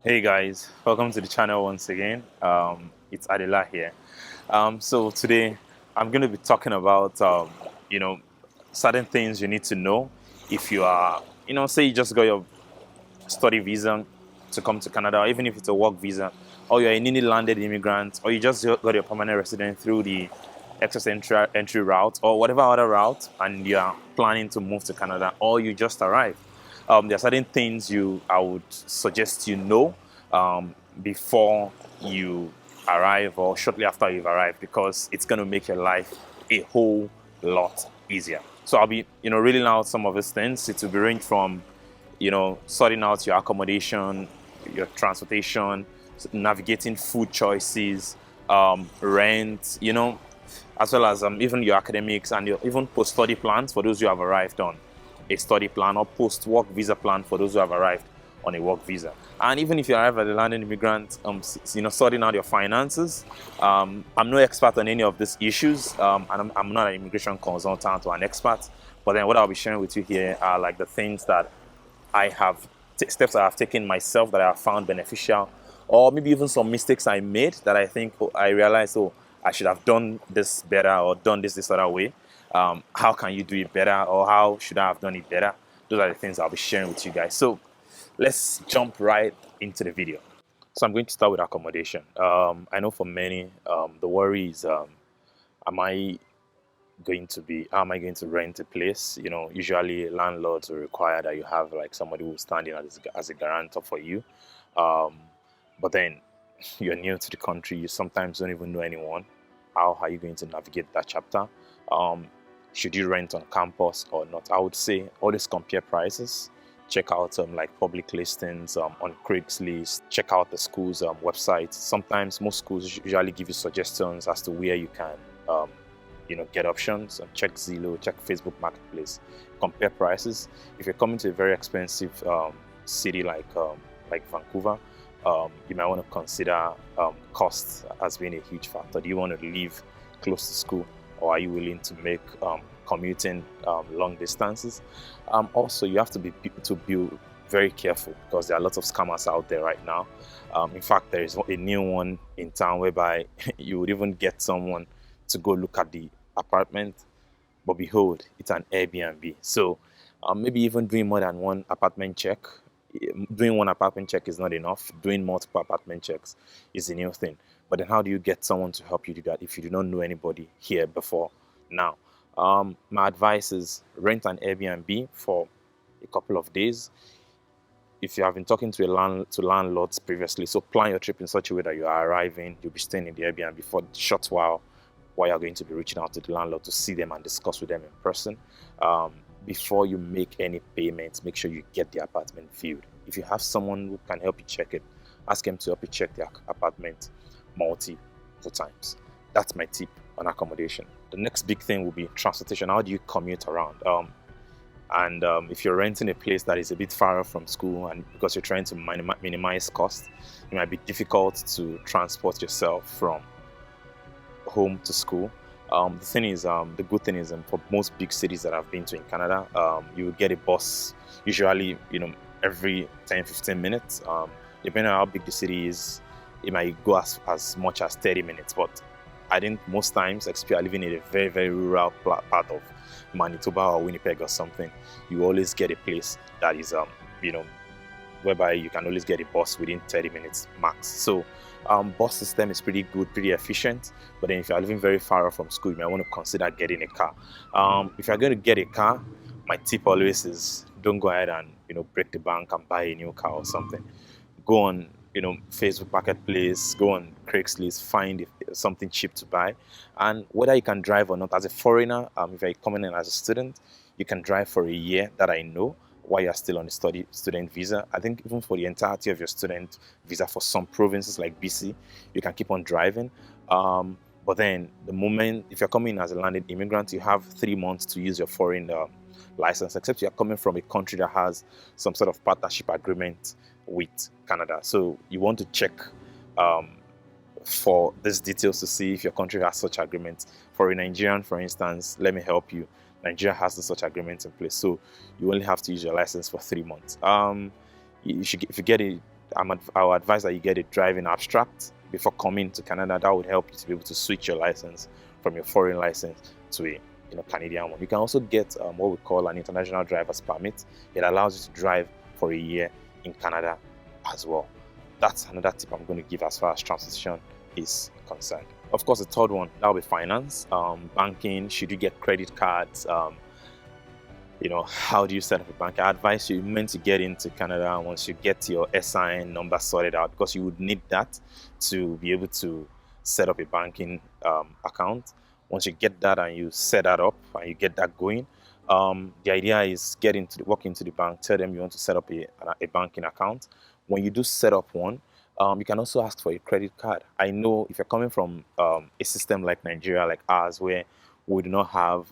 Hey guys, welcome to the channel once again. It's Adela here. So today I'm going to be talking about certain things you need to know if you are, say you just got your study visa to come to Canada, or even if it's a work visa, or you're a newly landed immigrant, or you just got your permanent resident through the excess entry route, or whatever other route, and you are planning to move to Canada, or you just arrived. There are certain things I would suggest you know before you arrive or shortly after you've arrived, because it's going to make your life a whole lot easier. So I'll be, reading out some of these things. It will be range from sorting out your accommodation, your transportation, navigating food choices, rent, as well as even your academics and your even post-study plans for those who have arrived on a study plan, or post-work visa plan for those who have arrived on a work visa. And even if you arrive as a landed immigrant, sorting out your finances. I'm no expert on any of these issues, and I'm not an immigration consultant or an expert. But then what I'll be sharing with you here are like the things that I have steps I have taken myself that I have found beneficial, or maybe even some mistakes I made that I think I realized, I should have done this better or done this other way. How can you do it better, or how should I have done it better? Those are the things I'll be sharing with you guys. So let's jump right into the video. So I'm going to start with accommodation. I know for many, the worry is, how am I going to rent a place? Usually landlords will require that you have like somebody who's standing as a guarantor for you. Um, but then you're new to the country, you sometimes don't even know anyone. How are you going to navigate that chapter? Um, should you rent on campus or not? I would say always compare prices. Check out like public listings on Craigslist. Check out the school's website. Sometimes most schools usually give you suggestions as to where you can get options. And check Zillow, check Facebook Marketplace, compare prices. If you're coming to a very expensive city like Vancouver, you might want to consider cost as being a huge factor. Do you want to live close to school, or are you willing to make commuting long distances? Also, you have to be very careful, because there are lots of scammers out there right now. In fact, there is a new one in town whereby you would even get someone to go look at the apartment, but behold, it's an Airbnb. So maybe even doing more than one apartment check. Doing one apartment check is not enough. Doing multiple apartment checks is a new thing. But then how do you get someone to help you do that if you do not know anybody here before now? My advice is rent an Airbnb for a couple of days. If you have been talking to landlords previously, so plan your trip in such a way that you are arriving, you'll be staying in the Airbnb for a short while you're going to be reaching out to the landlord to see them and discuss with them in person. Before you make any payments, make sure you get the apartment viewed. If you have someone who can help you check it, ask them to help you check the apartment multiple times. That's my tip on accommodation. The next big thing will be transportation. How do you commute around? If you're renting a place that is a bit far from school, and because you're trying to minimize cost, it might be difficult to transport yourself from home to school. The good thing is, for most big cities that I've been to in Canada, you will get a bus usually, every 10-15 minutes. Depending on how big the city is, it might go as much as 30 minutes. But I think most times, especially if you're living in a very, very rural part of Manitoba or Winnipeg or something, you always get a place that is, whereby you can always get a bus within 30 minutes max. So bus system is pretty good, pretty efficient. But then if you're living very far off from school, you might want to consider getting a car. If you're going to get a car, my tip always is don't go ahead and break the bank and buy a new car or something. Go on Facebook Marketplace, go on Craigslist, find something cheap to buy. And whether you can drive or not, as a foreigner, if you're coming in as a student, you can drive for a year, that I know, while you're still on the student visa. I think even for the entirety of your student visa, for some provinces like BC, you can keep on driving. But then if you're coming as a landed immigrant, you have 3 months to use your foreign license, except you're coming from a country that has some sort of partnership agreement with Canada. So you want to check for these details to see if your country has such agreements. For a Nigerian, for instance, let me help you. Nigeria has such agreements in place, so you only have to use your license for 3 months. If you get a I would advise that you get a driving abstract before coming to Canada. That would help you to be able to switch your license from your foreign license to a Canadian one. You can also get what we call an international driver's permit. It allows you to drive for a year in Canada as well. That's another tip I'm going to give as far as transition is concerned. Of course, the third one, that will be finance, banking. Should you get credit cards? How do you set up a bank? I advise you meant to get into Canada once you get your SIN number sorted out, because you would need that to be able to set up a banking account. Once you get that and you set that up and you get that going, the idea is walk into the bank, tell them you want to set up a banking account. When you do set up one, you can also ask for a credit card. I know if you're coming from a system like Nigeria, like ours, where we do not have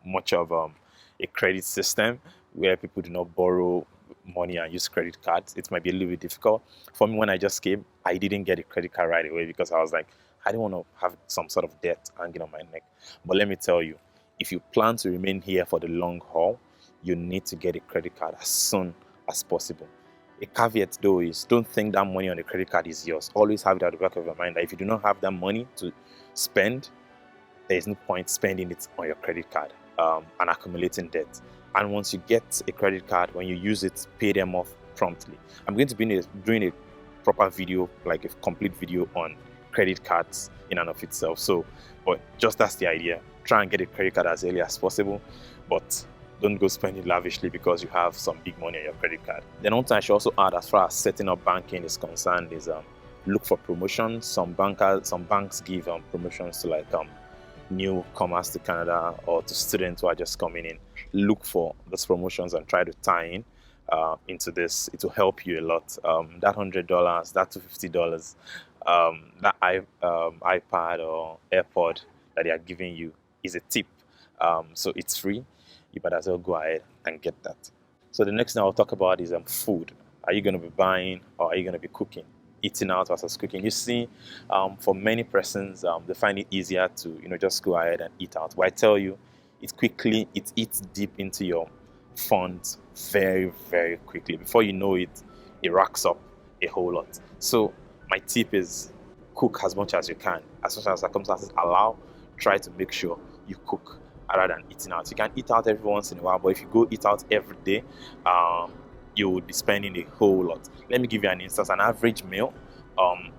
much of a credit system, where people do not borrow money and use credit cards, it might be a little bit difficult. For me, when I just came, I didn't get a credit card right away because I was like, I didn't want to have some sort of debt hanging on my neck. But let me tell you, if you plan to remain here for the long haul, you need to get a credit card as soon as possible. A caveat though is, don't think that money on the credit card is yours. Always have it at the back of your mind that if you do not have that money to spend, there is no point spending it on your credit card and accumulating debt. And once you get a credit card, when you use it, pay them off promptly. I'm going to be doing a proper video, like a complete video on credit cards in and of itself. But just that's the idea. Try and get a credit card as early as possible, but don't go spending lavishly because you have some big money on your credit card. Then I should also add, as far as setting up banking is concerned, is look for promotions. Some banks give promotions to like newcomers to Canada or to students who are just coming in. Look for those promotions and try to tie in into this. It will help you a lot. That $100, that $250, that iPad or AirPod that they are giving you is a tip. So it's free. You might as well go ahead and get that. So the next thing I'll talk about is food. Are you going to be buying or are you going to be cooking? Eating out versus cooking. You see, for many persons, they find it easier to just go ahead and eat out. But I tell you, it eats deep into your funds very, very quickly. Before you know it, it racks up a whole lot. So my tip is cook as much as you can. As much as circumstances allow, try to make sure you cook rather than eating out. You can eat out every once in a while, but if you go eat out every day, you would be spending a whole lot. Let me give you an instance. An average meal,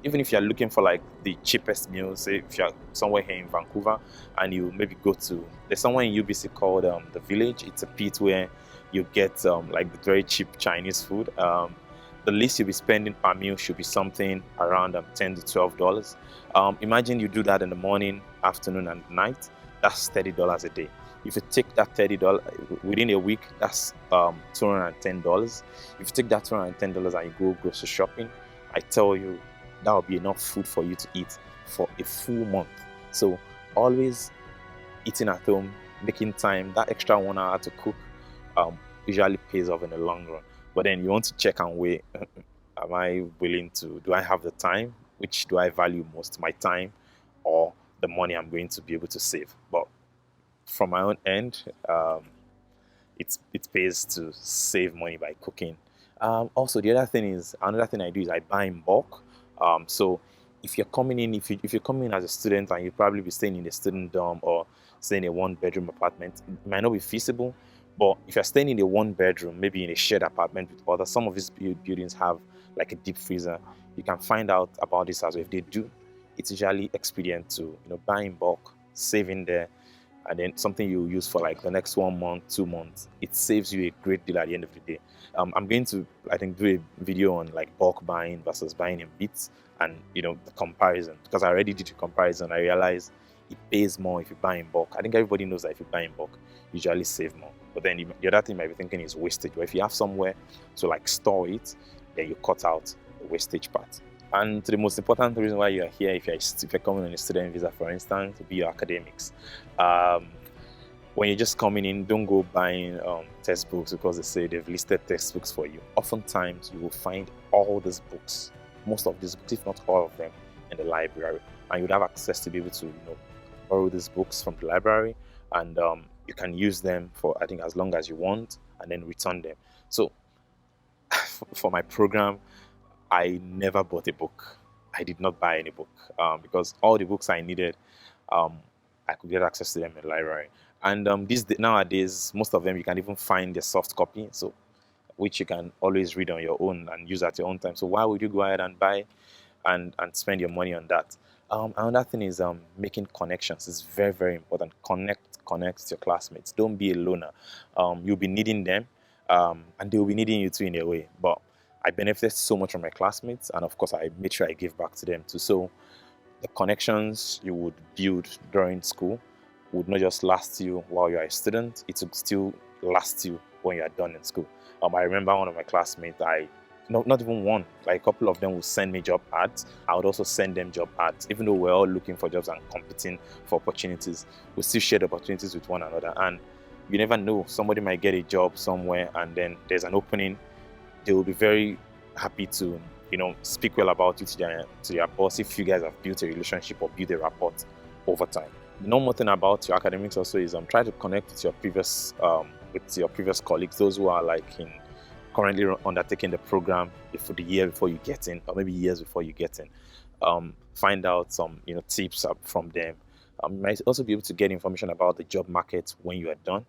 even if you're looking for like the cheapest meal, say if you're somewhere here in Vancouver and you maybe there's somewhere in UBC called The Village. It's a pit where you get like the very cheap Chinese food. The least you'll be spending per meal should be something around $10 to $12. Imagine you do that in the morning, afternoon, and night. That's $30 a day. If you take that $30 within a week, that's $210. If you take that $210 and you go grocery shopping, I tell you, that will be enough food for you to eat for a full month. So always eating at home, making time, that extra 1 hour to cook usually pays off in the long run. But then you want to check and weigh, do I have the time? Which do I value most, my time or the money I'm going to be able to save? But from my own end, it pays to save money by cooking. Also, another thing I do is I buy in bulk. So if you're coming in, if you're coming in as a student and you probably be staying in a student dorm or staying in a 1-bedroom apartment, it might not be feasible. But if you're staying in a 1-bedroom, maybe in a shared apartment with others, some of these buildings have like a deep freezer. You can find out about this as well. If they do, it's usually expedient to buy in bulk, save in there, and then something you use for like the next 1 month, 2 months. It saves you a great deal at the end of the day. I'm going to, I think, do a video on like bulk buying versus buying in bits and the comparison, because I already did a comparison. I realized it pays more if you buy in bulk. I think everybody knows that if you buy in bulk, you usually save more. But then the other thing you might be thinking is wastage. Or if you have somewhere to like store it, then you cut out the wastage part. And the most important reason why you are here, if you're coming on a student visa, for instance, to be your academics. When you're just coming in, don't go buying textbooks because they say they've listed textbooks for you. Oftentimes, you will find all these books, most of these books, if not all of them, in the library. And you'd have access to be able to borrow these books from the library, and you can use them for, I think, as long as you want, and then return them. So for my program, I never bought a book. I did not buy any book because all the books I needed, um, I could get access to them in the library. And nowadays, most of them you can even find the soft copy, so which you can always read on your own and use at your own time. So why would you go ahead and buy and spend your money on that? Another thing is making connections is very, very important. Connect to your classmates. Don't be a loner. You'll be needing them, and they will be needing you too in a way. But I benefited so much from my classmates, and of course, I made sure I give back to them too. So the connections you would build during school would not just last you while you're a student, it would still last you when you're done in school. I remember one of my classmates, not even one, like a couple of them would send me job ads. I would also send them job ads. Even though we're all looking for jobs and competing for opportunities, we still share the opportunities with one another. And you never know, somebody might get a job somewhere and then there's an opening. They will be very happy to speak well about you to their boss if you guys have built a relationship or built a rapport over time. The normal thing about your academics also is try to connect with your previous colleagues, those who are currently undertaking the program for the year before you get in, or maybe years before you get in. Find out some tips from them. You might also be able to get information about the job market when you are done,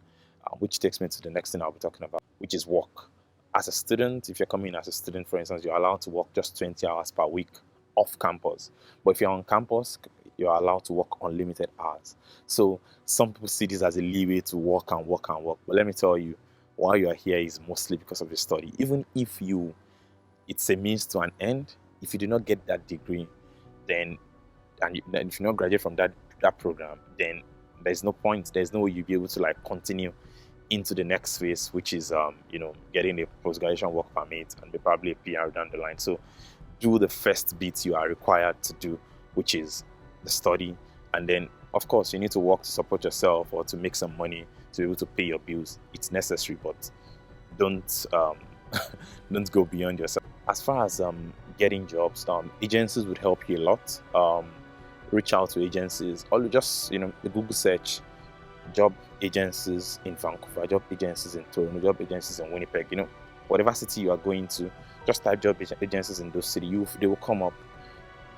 which takes me to the next thing I'll be talking about, which is work. As a student, if you're coming in as a student, for instance, you're allowed to work just 20 hours per week off campus. But if you're on campus, you're allowed to work unlimited hours. So some people see this as a leeway to work and work and work. But let me tell you, why you are here is mostly because of your study. Even if it's a means to an end, if you do not get that degree, then if you not graduate from that program, then there's no point. There's no way you'll be able to continue into the next phase, which is getting a post-graduation work permit and probably a PR down the line. So do the first bit you are required to do, which is the study, and then of course you need to work to support yourself or to make some money to be able to pay your bills. It's necessary, but don't don't go beyond yourself. As far as getting jobs, agencies would help you a lot. Reach out to agencies, or just the Google search job agencies in Vancouver, job agencies in Toronto, job agencies in Winnipeg. Whatever city you are going to, just type job agencies in those cities. They will come up.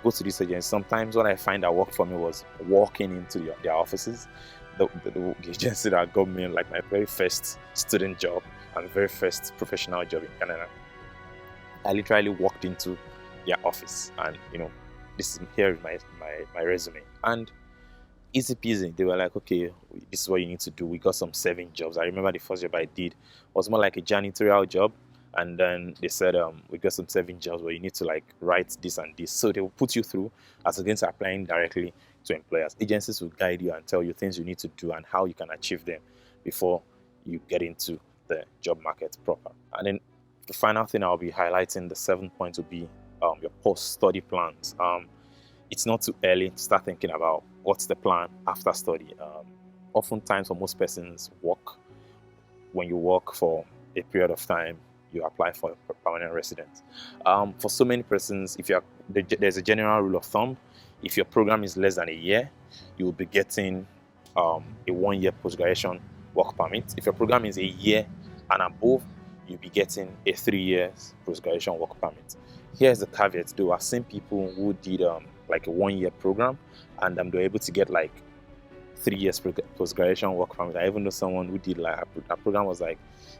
Go to these agencies. Sometimes what I find that worked for me was walking into their offices. The agency that got me like my very first student job and very first professional job in Canada. I literally walked into their office, and here is my resume, and easy peasy. They were like, okay, this is what you need to do. We got some serving jobs. I remember the first job I did was more like a janitorial job. And then they said, we got some serving jobs where you need to write this and this. So they will put you through as against applying directly to employers. Agencies will guide you and tell you things you need to do and how you can achieve them before you get into the job market proper. And then the final thing I'll be highlighting, the 7th point, will be your post-study plans. It's not too early to start thinking about what's the plan after study. Oftentimes, for most persons, when you work for a period of time, you apply for a permanent residence. For so many persons, there's a general rule of thumb. If your program is less than a year, you will be getting a 1-year post-graduation work permit. If your program is a year and above, you'll be getting a 3 years post-graduation work permit. Here's the caveat though. I've seen people who did a 1-year program and they were able to get 3 years post-graduation work permit. I even know someone who did a program was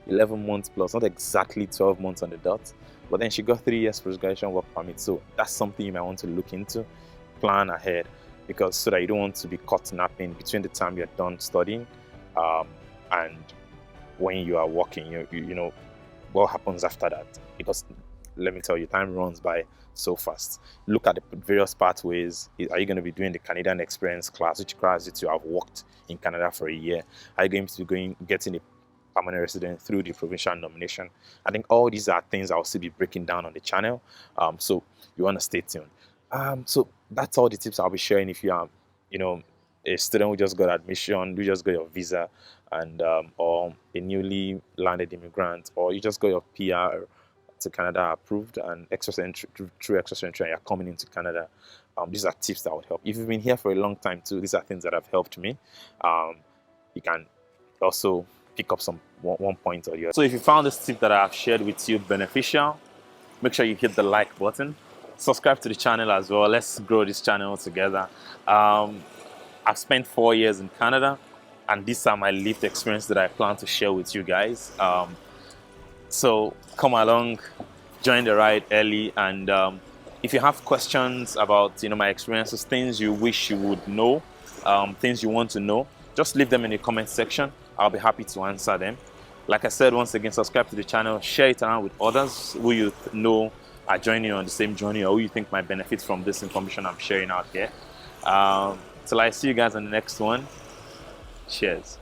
11 months plus, not exactly 12 months on the dot, but then she got 3 years post-graduation work permit. So that's something you might want to look into, plan ahead, because so that you don't want to be caught napping between the time you're done studying and when you are working. You know what happens after that, because let me tell you, time runs by so fast. Look at the various pathways. Are you going to be doing the Canadian Experience class, which requires you to have worked in Canada for a year? Are you going to be getting a permanent resident through the provincial nomination? I think all these are things I'll still be breaking down on the channel. So you want to stay tuned. So that's all the tips I'll be sharing if you are, a student who just got admission, who just got your visa, and or a newly landed immigrant, or you just got your PR to Canada approved and through express entry, and you're coming into Canada. These are tips that would help. If you've been here for a long time too, these are things that have helped me. You can also pick up one point or the other. So if you found this tip that I have shared with you beneficial, make sure you hit the like button. Subscribe to the channel as well. Let's grow this channel together. I've spent 4 years in Canada, and these are my lived experience that I plan to share with you guys. So come along, join the ride early, and if you have questions about my experiences, things you wish you would know, things you want to know, just leave them in the comment section. I'll be happy to answer them. Like I said, once again, subscribe to the channel, share it around with others who you know are joining on the same journey, or who you think might benefit from this information I'm sharing out here. Till I see you guys on the next one. Cheers.